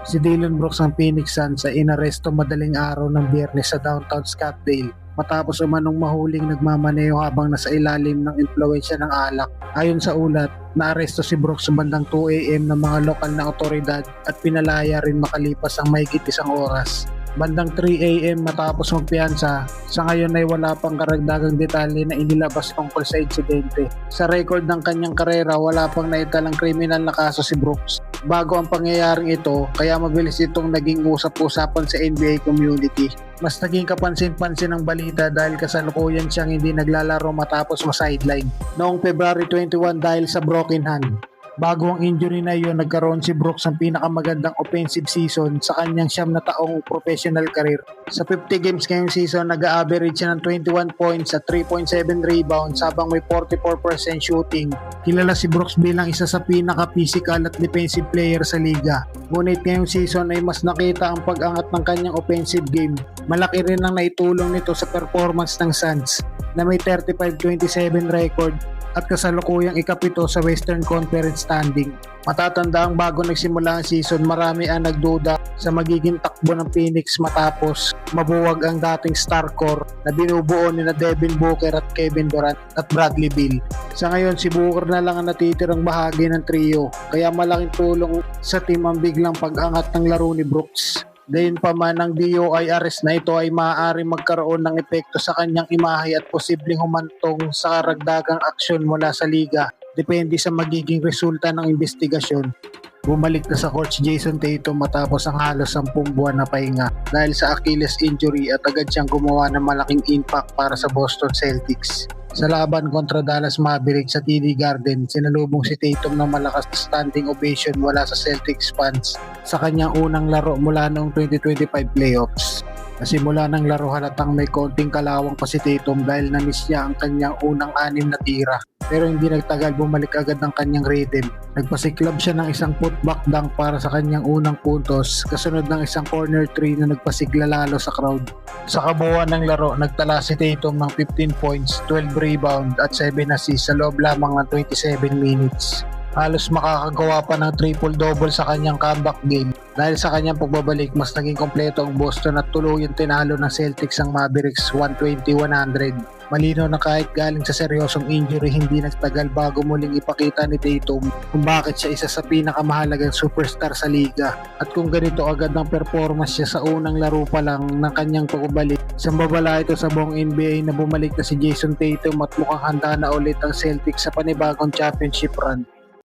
Si Dillon Brooks ng Phoenix Suns ay inaresto madaling araw ng Biyernes sa downtown Scottsdale matapos umanong mahuling nagmamaneho habang nasa ilalim ng impluwensya ng alak. Ayon sa ulat, naaresto si Brooks sa bandang 2 AM ng mga lokal na otoridad at pinalaya rin makalipas ang mahigit isang oras. Bandang 3 AM matapos magpiyansa, sa ngayon ay wala pang karagdagang detalye na inilabas tungkol sa insidente. Sa record ng kanyang karera, wala pang naitalang kriminal na kaso si Brooks. Bago ang pangyayaring ito, kaya mabilis itong naging usap-usapan sa NBA community. Mas naging kapansin-pansin ang balita dahil kasalukuyan siyang hindi naglalaro matapos ma-sideline noong February 21 dahil sa broken hand. Bago ang injury na iyon, nagkaroon si Brooks ng pinakamagandang offensive season sa kanyang 9 na taong professional career. Sa 50 games ngayong season, nag-a-average siya ng 21 points at 3.7 rebounds habang may 44% shooting. Kilala si Brooks bilang isa sa pinaka-physical at defensive player sa liga. Ngunit ngayong season ay mas nakita ang pag-angat ng kanyang offensive game. Malaki rin ang naitulong nito sa performance ng Suns na may 35-27 record at kasalukuyang ikapito sa Western Conference standing. Matatanda ang bago nagsimula ang season, marami ang nagduda sa magiging takbo ng Phoenix matapos mabuwag ang dating star core na binubuo ni Devin Booker at Kevin Durant at Bradley Beal. Sa ngayon, si Booker na lang ang natitirang bahagi ng trio, kaya malaking tulong sa team ang biglang pag-angat ng laro ni Brooks. Gayunpaman, ang DOI arrest na ito ay maaaring magkaroon ng epekto sa kanyang imahe at posibleng humantong sa karagdagang aksyon mula sa liga, depende sa magiging resulta ng investigasyon. Bumalik na sa court si Jason Tatum matapos ang halos 10 buwan na pahinga dahil sa Achilles injury at agad siyang gumawa ng malaking impact para sa Boston Celtics. Sa laban kontra Dallas Mavericks sa TD Garden, sinalubong si Tatum ng malakas na standing ovation mula sa Celtics fans sa kanyang unang laro mula noong 2025 playoffs. Nasimula ng laro halatang may konting kalawang pa si Tatum dahil na-miss niya ang kanyang unang 6 na tira, pero hindi nagtagal bumalik agad ng kanyang rhythm. Nagpasiklab siya ng isang putback dunk para sa kanyang unang puntos, kasunod ng isang corner 3 na nagpasigla lalo sa crowd. Sa kabuuan ng laro, nagtala si Tatum ng 15 points, 12 rebound at 7 assists sa loob lamang ng 27 minutes. Halos makakagawa pa ng triple-double sa kanyang comeback game. Dahil sa kanyang pagbabalik, mas naging kompleto ang Boston at tuluyang tinalo ng Celtics ang Mavericks 120-100. Malinaw na kahit galing sa seryosong injury, hindi nagtagal bago muling ipakita ni Tatum kung bakit siya isa sa pinakamahalagang superstar sa liga. At kung ganito agad ang performance siya sa unang laro pa lang ng kanyang pagbabalik, isang babala ito sa buong NBA na bumalik na si Jason Tatum at mukhang handa na ulit ang Celtics sa panibagong championship run.